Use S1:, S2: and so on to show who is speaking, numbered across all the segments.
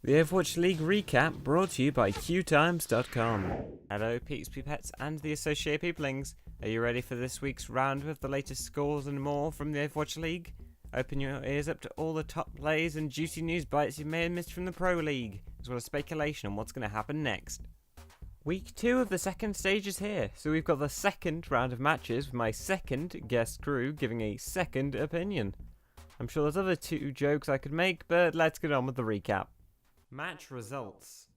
S1: The Overwatch League Recap brought to you by QTimes.com. Hello, Peeps, Pipettes, and the associated peoplings. Are you ready for this week's round with the latest scores and more from the Overwatch League? Open your ears up to all the top plays and juicy news bites you may have missed from the Pro League, as well as speculation on what's going to happen next. Week 2 of the second stage is here, so we've got the second round of matches with my second guest crew giving a second opinion. I'm sure there's other two jokes I could make, but let's get on with the recap. Match results.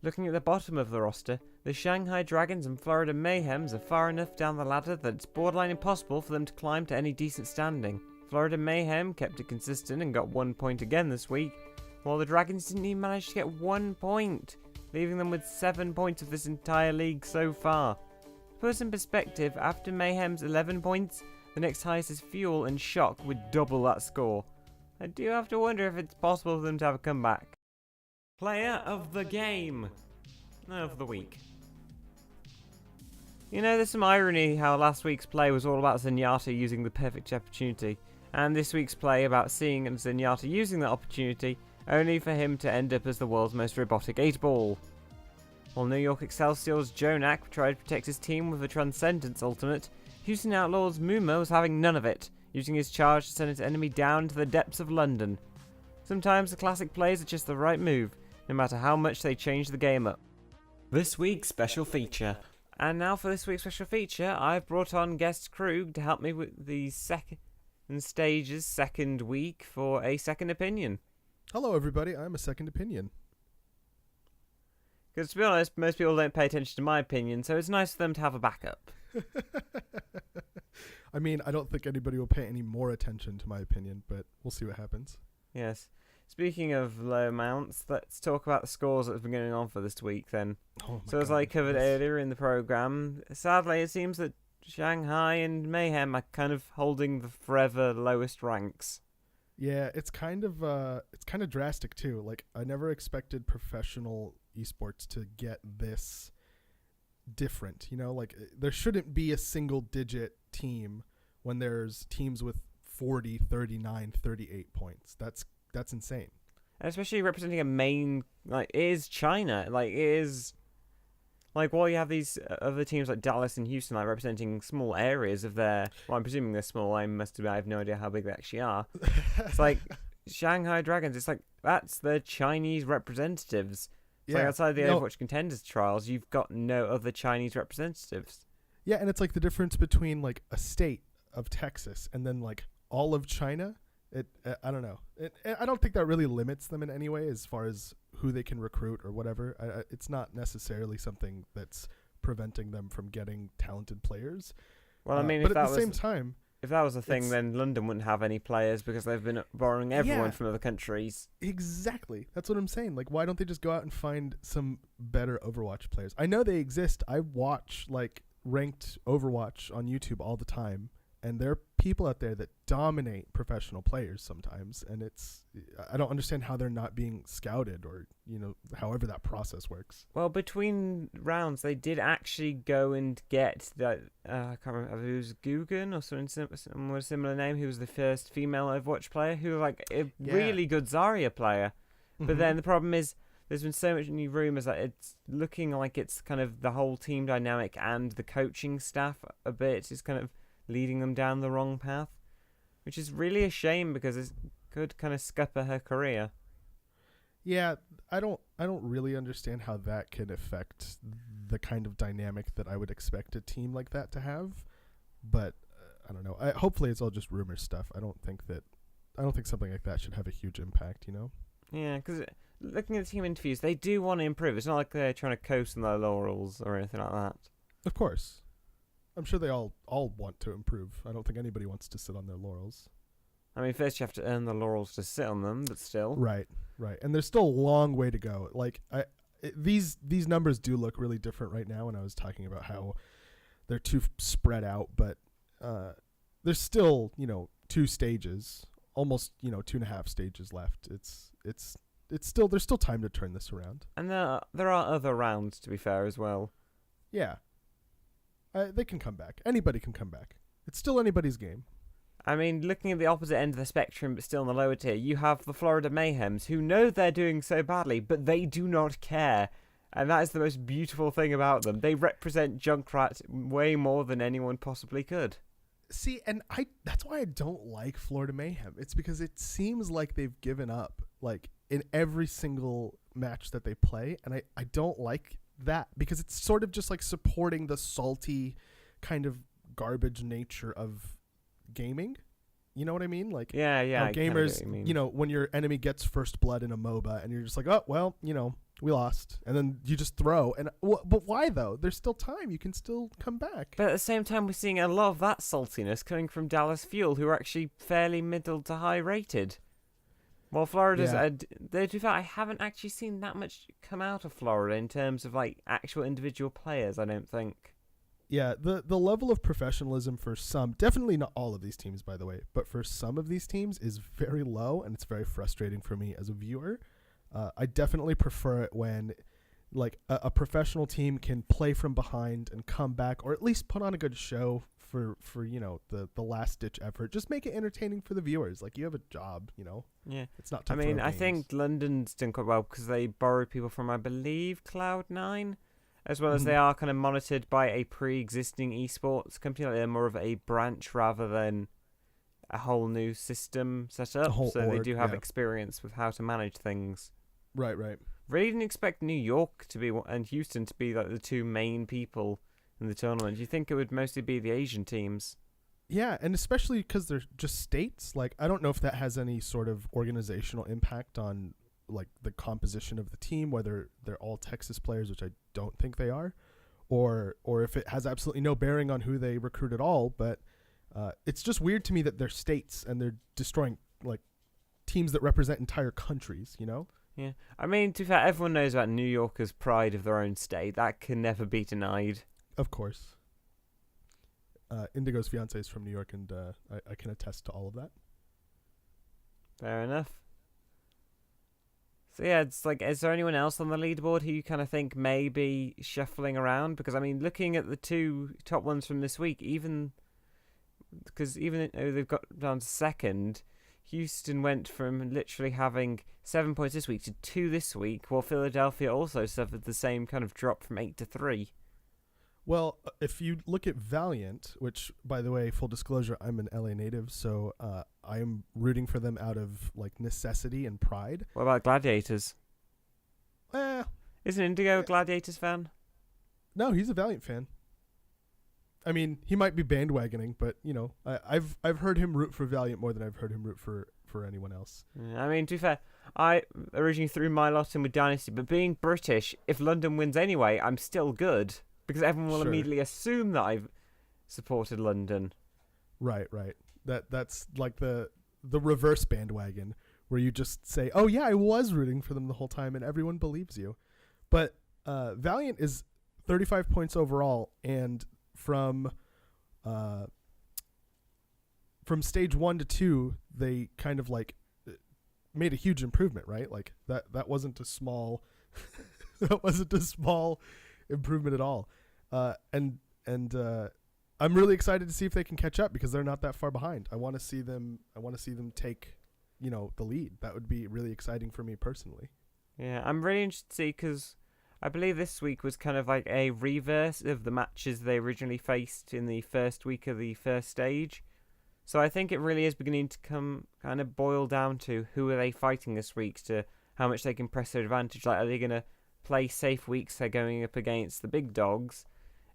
S1: Looking at the bottom of the roster, the Shanghai Dragons and Florida Mayhems are far enough down the ladder that it's borderline impossible for them to climb to any decent standing. Florida Mayhem kept it consistent and got 1 point again this week, while the Dragons didn't even manage to get 1 point, leaving them with 7 points of this entire league so far. To put in perspective, after Mayhem's 11 points, the next highest is Fuel and Shock with double that score. I do have to wonder if it's possible for them to have a comeback. Player of the game. Of the week. You know, there's some irony how last week's play was all about Zenyatta using the perfect opportunity, and this week's play about seeing Zenyatta using that opportunity, only for him to end up as the world's most robotic 8-ball. While New York Excelsior's Jonak tried to protect his team with a Transcendence ultimate, Houston Outlaws' Muma was having none of it, using his charge to send his enemy down into the depths of London. Sometimes the classic plays are just the right move, no matter how much they change the game up. This week's special feature. And now for this week's special feature, I've brought on guest Krug to help me with the second stage's second week for a second opinion.
S2: Hello everybody, I'm a second opinion.
S1: Because to be honest, most people don't pay attention to my opinion, so it's nice for them to have a backup.
S2: I mean, I don't think anybody will pay any more attention to my opinion, but we'll see what happens.
S1: Yes. Speaking of low amounts, let's talk about the scores that have been going on for this week then. So as I covered earlier in the program, sadly it seems that Shanghai and Mayhem are kind of holding the forever lowest ranks.
S2: Yeah, it's kind of drastic too. Like, I never expected professional esports to get this different, you know? Like, there shouldn't be a single digit team when there's teams with 40, 39, 38 points. That's insane.
S1: And especially representing a main, like, it is China. Like, it is, like, while you have these other teams like Dallas and Houston, like, representing small areas of their, well, I'm presuming they're small, I have no idea how big they actually are. It's like, Shanghai Dragons, it's like, that's the Chinese representatives. It's like outside the Overwatch Contenders trials, you've got no other Chinese representatives.
S2: Yeah, and it's like the difference between, like, a state of Texas and then, like, all of China. I don't know. I don't think that really limits them in any way as far as who they can recruit or whatever. It's not necessarily something that's preventing them from getting talented players.
S1: Well, I mean,
S2: but at the same time,
S1: if that was a thing, then London wouldn't have any players because they've been borrowing everyone from other countries.
S2: Exactly. That's what I'm saying. Like, why don't they just go out and find some better Overwatch players? I know they exist. I watch, like, ranked Overwatch on YouTube all the time. And there are people out there that dominate professional players sometimes, and I don't understand how they're not being scouted or, you know, however that process works.
S1: Well, between rounds, they did actually go and get that, I can't remember, it was Guggen or someone with a similar name, who was the first female Overwatch player, who was like a really good Zarya player. Mm-hmm. But then the problem is, there's been so much new rumours that it's looking like it's kind of the whole team dynamic and the coaching staff a bit is kind of leading them down the wrong path, which is really a shame because it could kind of scupper her career.
S2: Yeah, I don't really understand how that could affect the kind of dynamic that I would expect a team like that to have, but I don't know. Hopefully it's all just rumor stuff. I don't think something like that should have a huge impact, you know?
S1: Yeah, because looking at the team interviews, they do want to improve. It's not like they're trying to coast on their laurels or anything like that.
S2: Of course. I'm sure they all want to improve. I don't think anybody wants to sit on their laurels.
S1: I mean, first you have to earn the laurels to sit on them, but still.
S2: Right. And there's still a long way to go. Like, these numbers do look really different right now, and I was talking about how they're too spread out, but there's still, you know, 2 stages, almost, you know, 2.5 stages left. It's still, there's still time to turn this around.
S1: And there are other rounds, to be fair, as well.
S2: Yeah. They can come back. Anybody can come back. It's still anybody's game.
S1: I mean, looking at the opposite end of the spectrum, but still in the lower tier, you have the Florida Mayhems, who know they're doing so badly, but they do not care. And that is the most beautiful thing about them. They represent Junkrat way more than anyone possibly could.
S2: See, and that's why I don't like Florida Mayhem. It's because it seems like they've given up, like, in every single match that they play, and I don't like that, because it's sort of just like supporting the salty kind of garbage nature of gaming. You know what I mean? Like,
S1: Yeah,
S2: how
S1: I kinda
S2: gamers,
S1: get what you mean.
S2: you know, when your enemy gets first blood in a MOBA and you're just like, oh, well, you know, we lost. And then you just throw. And but why, though? There's still time. You can still come back.
S1: But at the same time, we're seeing a lot of that saltiness coming from Dallas Fuel, who are actually fairly middle to high rated. While Florida's, to be fair, I haven't actually seen that much come out of Florida in terms of like actual individual players. I don't think.
S2: Yeah, the level of professionalism for some, definitely not all of these teams, by the way, but for some of these teams is very low, and it's very frustrating for me as a viewer. I definitely prefer it when, like, a professional team can play from behind and come back, or at least put on a good show for you know, the last ditch effort. Just make it entertaining for the viewers. Like, you have a job, you know.
S1: Yeah,
S2: it's not. To
S1: I mean,
S2: throw
S1: I
S2: games.
S1: think London's done quite well because they borrow people from, I believe, Cloud9. As well as they are kind of monitored by a pre-existing esports company. Like they're more of a branch rather than a whole new system set up. So they do have experience with how to manage things.
S2: Right.
S1: Really didn't expect New York to be and Houston to be like the two main people in the tournament. You think it would mostly be the Asian teams?
S2: Yeah, and especially because they're just states. Like, I don't know if that has any sort of organizational impact on, like, the composition of the team, whether they're all Texas players, which I don't think they are, or if it has absolutely no bearing on who they recruit at all. But it's just weird to me that they're states and they're destroying, like, teams that represent entire countries, you know?
S1: Yeah. I mean, to be fair, everyone knows about New Yorkers' pride of their own state. That can never be denied.
S2: Of course. Indigo's fiance is from New York, and I can attest to all of that.
S1: Fair enough. So yeah, it's like, is there anyone else on the leaderboard who you kind of think may be shuffling around? Because, I mean, looking at the two top ones from this week, even though they've got down to second, Houston went from literally having 7 points this week to 2 this week, while Philadelphia also suffered the same kind of drop from 8 to 3.
S2: Well, if you look at Valiant, which, by the way, full disclosure, I'm an LA native, so I am rooting for them out of, like, necessity and pride.
S1: What about Gladiators?
S2: Eh,
S1: Isn't Indigo a Gladiators fan?
S2: no, he's a Valiant fan. I mean, he might be bandwagoning, but, you know, I've heard him root for Valiant more than I've heard him root for anyone else.
S1: I mean, to be fair, I originally threw my lot in with Dynasty, but being British, if London wins anyway, I'm still good. Because everyone will immediately assume that I've supported London.
S2: Right. That's like the reverse bandwagon, where you just say, oh yeah, I was rooting for them the whole time, and everyone believes you. But Valiant is 35 points overall, and from stage 1 to 2, they kind of, like, made a huge improvement, right? Like, that wasn't a small that wasn't a small improvement at all. And I'm really excited to see if they can catch up, because they're not that far behind. I want to see them take, you know, the lead. That would be really exciting for me personally.
S1: Yeah, I'm really interested to see, because I believe this week was kind of like a reverse of the matches they originally faced in the first week of the first stage. So I think it really is beginning to kind of boil down to who are they fighting this week, to how much they can press their advantage. Like, are they going to play safe weeks they're going up against the big dogs,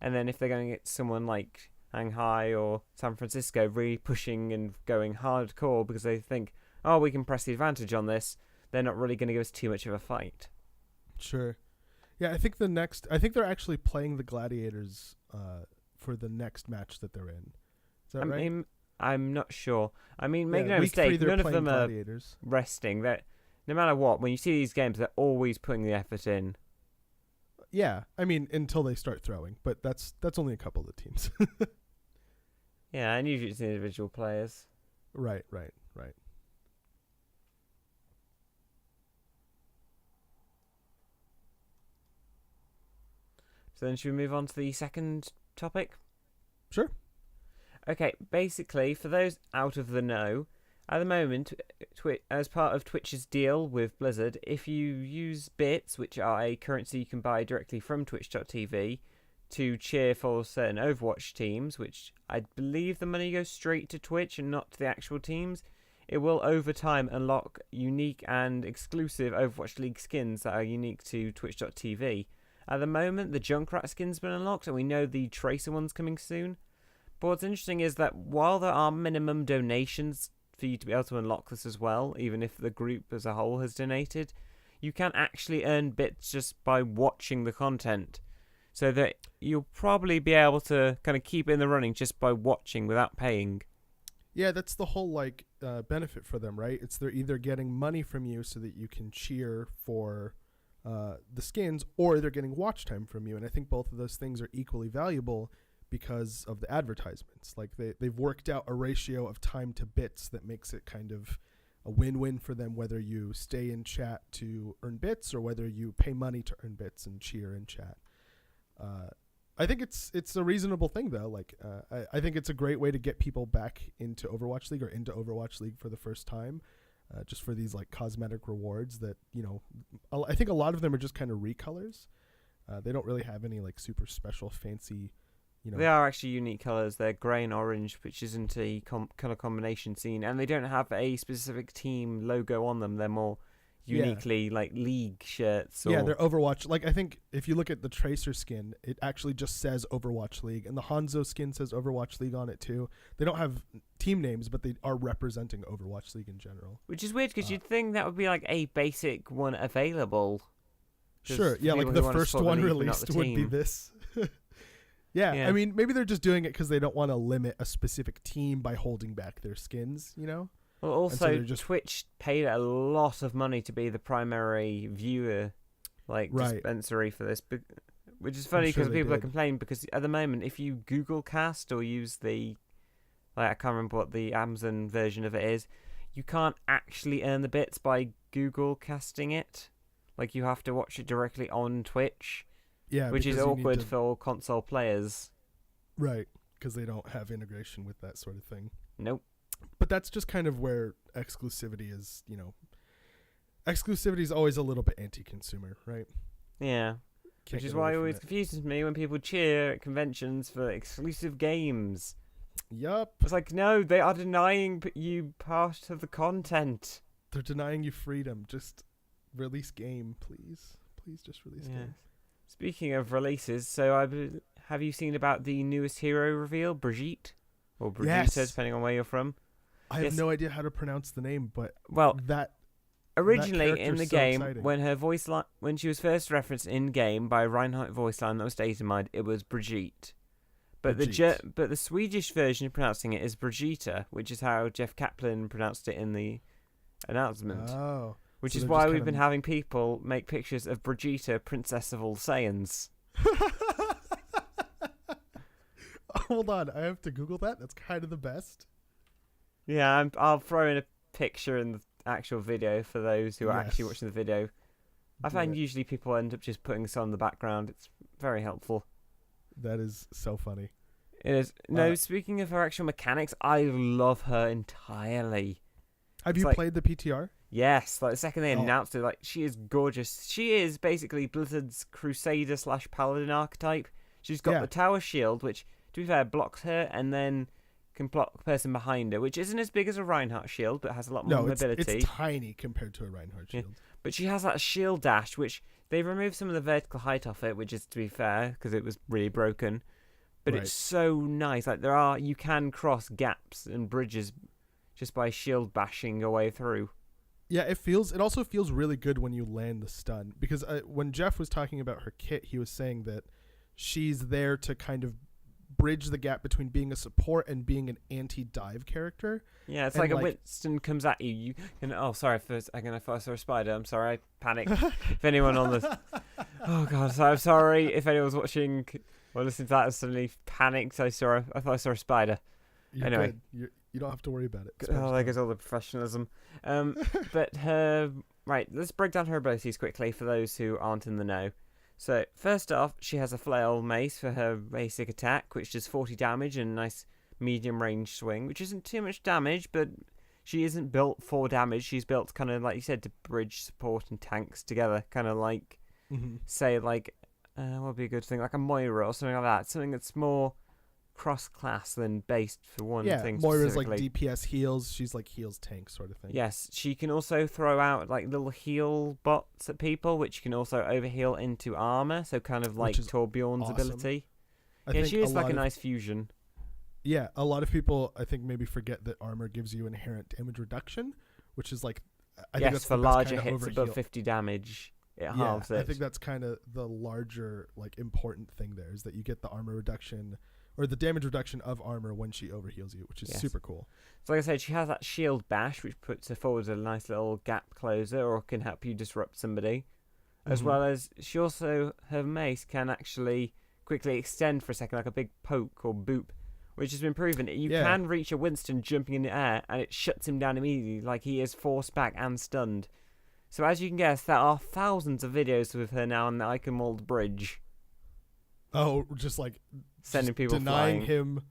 S1: and then if they're going to get someone like Shanghai or San Francisco really pushing and going hardcore because they think, oh, we can press the advantage on this, they're not really going to give us too much of a fight.
S2: Sure. Yeah, I think they're actually playing the Gladiators for the next match that they're in. Is that right?
S1: I'm not sure. I mean, make no mistake, none of them are resting. No matter what, when you see these games, they're always putting the effort in.
S2: Yeah, I mean, until they start throwing, but that's only a couple of the teams.
S1: Yeah, and usually it's individual players.
S2: Right.
S1: So then should we move on to the second topic?
S2: Sure.
S1: Okay, basically, for those out of the know, at the moment, as part of Twitch's deal with Blizzard, if you use bits, which are a currency you can buy directly from Twitch.tv, to cheer for certain Overwatch teams, which I believe the money goes straight to Twitch and not to the actual teams, it will over time unlock unique and exclusive Overwatch League skins that are unique to Twitch.tv. At the moment, the Junkrat skin's been unlocked, and we know the Tracer one's coming soon. But what's interesting is that while there are minimum donations for you to be able to unlock this as well, even if the group as a whole has donated, you can actually earn bits just by watching the content. So that you'll probably be able to kind of keep it in the running just by watching without paying.
S2: Yeah, that's the whole benefit for them, right? It's they're either getting money from you so that you can cheer for the skins, or they're getting watch time from you. And I think both of those things are equally valuable because of the advertisements. Like they've worked out a ratio of time to bits that makes it kind of a win-win for them, whether you stay in chat to earn bits or whether you pay money to earn bits and cheer in chat. I think it's a reasonable thing though. I think it's a great way to get people back into Overwatch League or into Overwatch League for the first time, just for these cosmetic rewards that, I think a lot of them are just kind of recolors. They don't really have any super special fancy,
S1: They are actually unique colours. They're grey and orange, which isn't a colour combination seen, and they don't have a specific team logo on them. They're more uniquely league shirts.
S2: Yeah, they're Overwatch. I think if you look at the Tracer skin, it actually just says Overwatch League, and the Hanzo skin says Overwatch League on it too. They don't have team names, but they are representing Overwatch League in general.
S1: Which is weird because you'd think that would be a basic one available.
S2: Sure, yeah, the first one released would be this. Yeah, I mean, maybe they're just doing it because they don't want to limit a specific team by holding back their skins,
S1: Well, also, Twitch paid a lot of money to be the primary viewer, dispensary for this, which is funny because people are complaining because at the moment, if you Google Cast or use the, I can't remember what the Amazon version of it is, you can't actually earn the bits by Google casting it. You have to watch it directly on Twitch.
S2: Yeah,
S1: which is awkward for console players.
S2: Right, because they don't have integration with that sort of thing.
S1: Nope.
S2: But that's just kind of where exclusivity is, exclusivity is always a little bit anti-consumer, right?
S1: Yeah. Which is why it always confuses me when people cheer at conventions for exclusive games.
S2: Yup.
S1: It's no, they are denying you part of the content.
S2: They're denying you freedom. Just release game, please. Please just release game.
S1: Speaking of releases, have you seen about the newest hero reveal, Brigitte? Or Brigitte, depending on where you're from.
S2: I have no idea how to pronounce the name, but
S1: originally in the game,
S2: exciting.
S1: when she was first referenced in game by Reinhardt voice line that was Datamined, it was Brigitte. But the Swedish version of pronouncing it is Brigitte, which is how Jeff Kaplan pronounced it in the announcement.
S2: Oh.
S1: Which is why we've been having people make pictures of Brigitte, Princess of all Saiyans.
S2: Hold on, I have to Google that. That's kind of the best.
S1: Yeah, I'll throw in a picture in the actual video for those who are actually watching the video. I find usually people end up just putting this on the background. It's very helpful.
S2: That is so funny.
S1: It is. No, speaking of her actual mechanics, I love her entirely.
S2: Have you played the PTR?
S1: Yes, the second they announced it, she is gorgeous. She is basically Blizzard's Crusader / Paladin archetype. She's got the tower shield, which, to be fair, blocks her and then can block the person behind her, which isn't as big as a Reinhardt shield, but has a lot more mobility.
S2: It's tiny compared to a Reinhardt shield.
S1: Yeah. But she has that shield dash, which they've removed some of the vertical height off it, which is, to be fair, because it was really broken. But it's so nice. You can cross gaps and bridges just by shield bashing your way through.
S2: Yeah, it also feels really good when you land the stun, because when Jeff was talking about her kit, he was saying that she's there to kind of bridge the gap between being a support and being an anti-dive character.
S1: Yeah, it's like a Winston comes at you can, oh, sorry, first I thought I saw a spider. I'm sorry, I panicked. If anyone on this... Oh, God, I'm sorry if anyone's watching or listening to that and suddenly panicked. I thought I saw a spider.
S2: Anyway. Good. You don't have to worry about it.
S1: There goes all the professionalism. But let's break down her abilities quickly for those who aren't in the know. So, first off, she has a flail mace for her basic attack, which does 40 damage and nice medium range swing, which isn't too much damage, but she isn't built for damage. She's built kind of, like you said, to bridge support and tanks together. Kind of like, say, like, what would be a good thing? Like a Moira or something like that. Something that's more cross-class than based for one thing
S2: Moira's like
S1: specifically.
S2: DPS heals. She's like heals tank sort of thing.
S1: Yes, she can also throw out like little heal bots at people, which can also overheal into armor. So kind of like Torbjorn's ability. Yeah, she is like a nice fusion.
S2: Yeah, a lot of people I think maybe forget that armor gives you inherent damage reduction, which is like I think that's
S1: for
S2: the best
S1: larger
S2: kind of
S1: hits above 50 damage. It halves it.
S2: I think that's kind of the larger like important thing there is that you get the armor reduction or the damage reduction of armor when she overheals you, which is super cool.
S1: So like I said, she has that shield bash, which puts her forward as a nice little gap closer or can help you disrupt somebody. As well as she also, her mace can actually quickly extend for a second, like a big poke or boop, which has been proven. You can reach a Winston jumping in the air and it shuts him down immediately, like he is forced back and stunned. So as you can guess, there are thousands of videos with her now on the Eichenwald Bridge.
S2: Oh, just like
S1: sending people
S2: denying
S1: flying.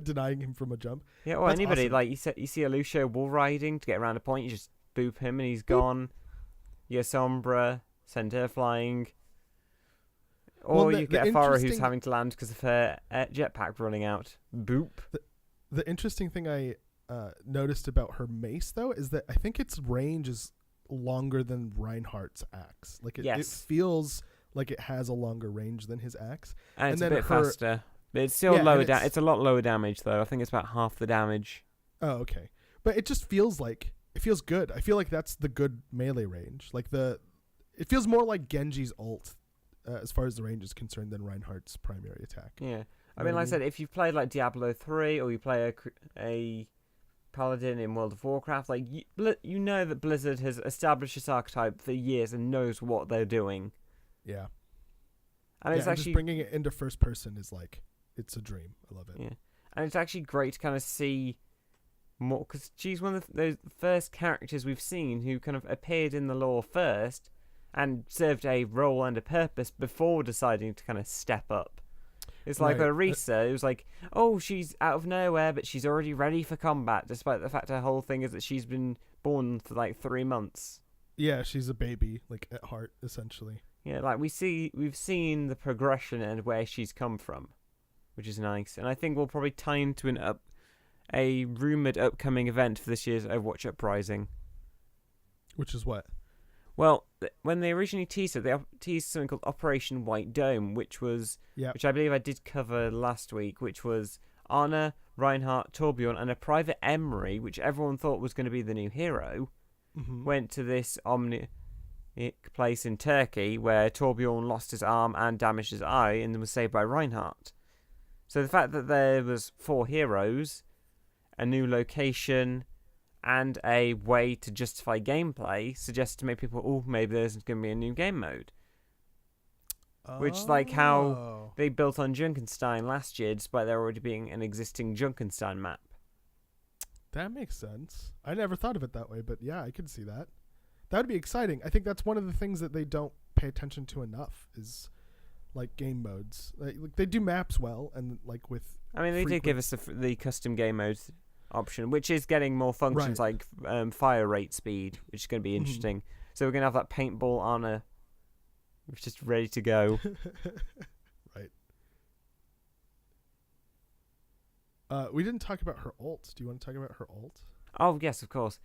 S2: denying him from a jump.
S1: Yeah, or
S2: That's
S1: anybody.
S2: awesome.
S1: Like you see a Lucio wall riding to get around a point, you just boop him and he's gone. Yeah, Sombra, send her flying. Or you get a Pharah who's having to land because of her jetpack running out. Boop.
S2: The interesting thing I noticed about her mace, though, is that I think its range is longer than Reinhardt's axe. Like it feels like it has a longer range than his axe.
S1: And it's a bit faster. But it's still lower down. It's a lot lower damage, though. I think it's about half the damage.
S2: Oh, okay. But it just feels like... It feels good. I feel like that's the good melee range. Like it feels more like Genji's ult as far as the range is concerned than Reinhardt's primary attack.
S1: Yeah. I mean, like I said, if you've played like Diablo 3 or you play a Paladin in World of Warcraft, like you know that Blizzard has established this archetype for years and knows what they're doing.
S2: Yeah.
S1: And it's actually
S2: just bringing it into first person is like, it's a dream. I love it.
S1: Yeah. And it's actually great to kind of see more, because she's one of those first characters we've seen who kind of appeared in the lore first and served a role and a purpose before deciding to kind of step up. It's like Orisa, it was like, oh, she's out of nowhere, but she's already ready for combat, despite the fact her whole thing is that she's been born for like 3 months.
S2: Yeah, she's a baby, like at heart, essentially.
S1: Yeah, like we've seen the progression and where she's come from, which is nice. And I think we'll probably tie into a rumoured upcoming event for this year's Overwatch Uprising.
S2: Which is what?
S1: Well, when they originally teased it, they teased something called Operation White Dome, which I believe I did cover last week, which was Ana, Reinhardt, Torbjorn, and a Private Emery, which everyone thought was going to be the new hero, went to this place in Turkey where Torbjorn lost his arm and damaged his eye and was saved by Reinhardt. So the fact that there was 4 heroes, a new location, and a way to justify gameplay suggests to make people, oh, maybe there's going to be a new game mode. Which is like how they built on Junkenstein last year, despite there already being an existing Junkenstein map.
S2: That makes sense. I never thought of it that way, but yeah, I could see that. That would be exciting. I think that's one of the things that they don't pay attention to enough is like game modes. Like they do maps well, and like with...
S1: I mean, they did give us the custom game mode option, which is getting more functions like fire rate speed, which is going to be interesting. So we're going to have that paintball Ana, which is ready to go.
S2: Right. We didn't talk about her ult. Do you want to talk about her ult?
S1: Oh, yes, of course.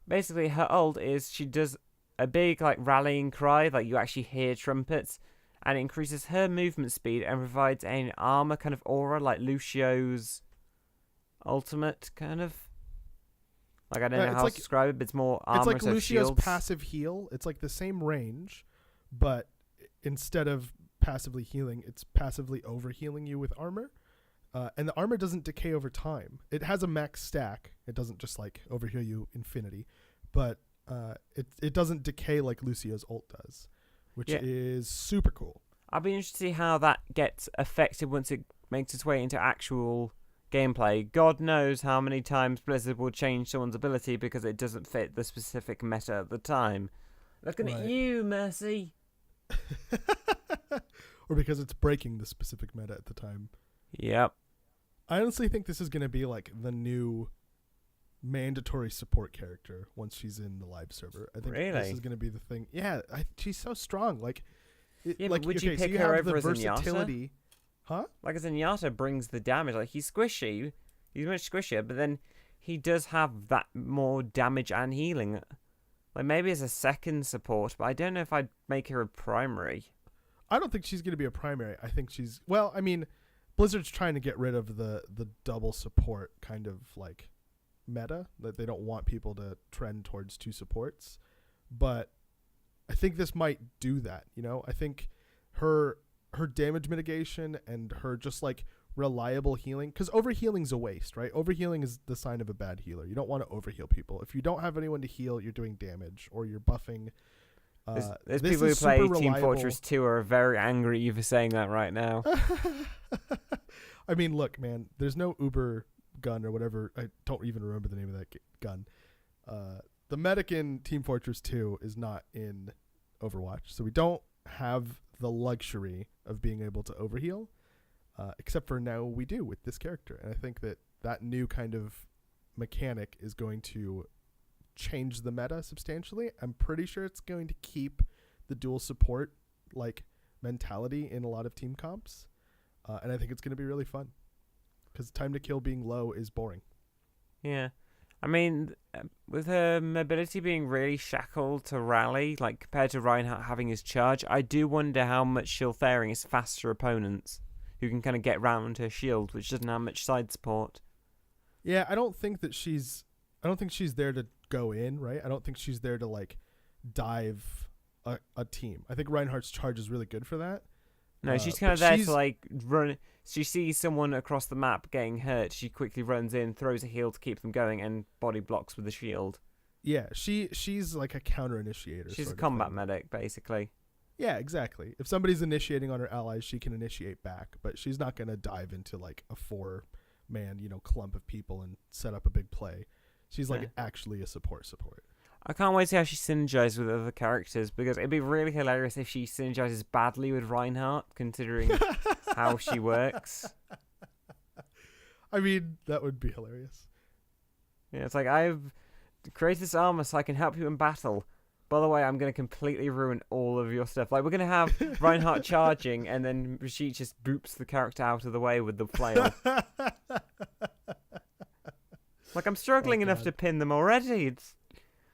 S1: Basically, her ult is she does a big like rallying cry, like you actually hear trumpets, and it increases her movement speed and provides an armor kind of aura like Lucio's ultimate kind of. Like I don't know how to describe it, but it's more armor.
S2: It's like Lucio's passive heal. It's like the same range, but instead of passively healing, it's passively overhealing you with armor. And the armor doesn't decay over time. It has a max stack. It doesn't just like overheal you infinity, but it doesn't decay like Lucio's ult does, which is super cool.
S1: I'll be interested to see how that gets affected once it makes its way into actual gameplay. God knows how many times Blizzard will change someone's ability because it doesn't fit the specific meta at the time. Looking at you, Mercy.
S2: Or because it's breaking the specific meta at the time.
S1: Yep.
S2: I honestly think this is going to be like the new mandatory support character once she's in the live server. I think this is going to be the thing. Yeah, she's so strong. Like,
S1: but would you pick her over as
S2: versatility? Huh?
S1: Like, as Zenyatta brings the damage. Like, he's squishy. He's much squishier, but then he does have that more damage and healing. Like, maybe as a second support, but I don't know if I'd make her a primary.
S2: I don't think she's going to be a primary. I think she's... Well, I mean, Blizzard's trying to get rid of the double support kind of, like, meta. That they don't want people to trend towards 2 supports. But I think this might do that, you know? I think her damage mitigation and her just, like, reliable healing, because overhealing's a waste, right? Overhealing is the sign of a bad healer. You don't want to overheal people. If you don't have anyone to heal, you're doing damage or you're buffing.
S1: There's people who play Team Fortress 2 are very angry at you for saying that right now.
S2: I mean, look, man, there's no Uber gun or whatever. I don't even remember the name of that gun. The medic in Team Fortress 2 is not in Overwatch, so we don't have the luxury of being able to overheal. Except for now we do with this character. And I think that new kind of mechanic is going to change the meta substantially. I'm pretty sure it's going to keep the dual support like mentality in a lot of team comps. And I think it's going to be really fun because time to kill being low is boring.
S1: Yeah. I mean, with her mobility being really shackled to rally, like compared to Reinhardt having his charge, I do wonder how much she'll fare against faster opponents who can kind of get round her shield, which doesn't have much side support.
S2: Yeah, I don't think she's there to go in, right? I don't think she's there to like dive a team. I think Reinhardt's charge is really good for that.
S1: No, she's kind of there to like run. She sees someone across the map getting hurt. She quickly runs in, throws a heal to keep them going, and body blocks with the shield.
S2: Yeah, she's like a counter initiator.
S1: She's a combat medic, basically.
S2: Yeah, exactly. If somebody's initiating on her allies, she can initiate back, but she's not going to dive into like a 4-man, clump of people and set up a big play. She's like actually a support.
S1: I can't wait to see how she synergizes with other characters, because it'd be really hilarious if she synergizes badly with Reinhardt, considering how she works.
S2: I mean, that would be hilarious.
S1: Yeah, it's like, I've created this armor so I can help you in battle. By the way, I'm going to completely ruin all of your stuff. Like, we're going to have Reinhardt charging, and then Rashid just boops the character out of the way with the flail. Like, I'm struggling enough to pin them already. It's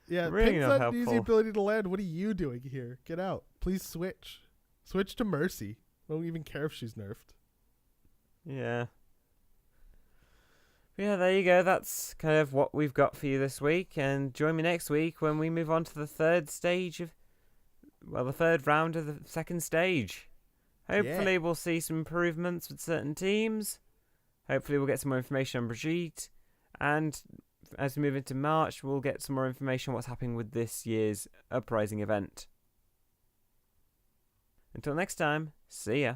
S1: really
S2: pin's
S1: not
S2: not
S1: helpful.
S2: Easy ability to land. What are you doing here? Get out. Please switch. Switch to Mercy. I don't even care if she's nerfed.
S1: Yeah. Yeah, there you go. That's kind of what we've got for you this week. And join me next week when we move on to the third round of the second stage. Hopefully we'll see some improvements with certain teams. Hopefully we'll get some more information on Brigitte. And as we move into March, we'll get some more information on what's happening with this year's Uprising event. Until next time, see ya.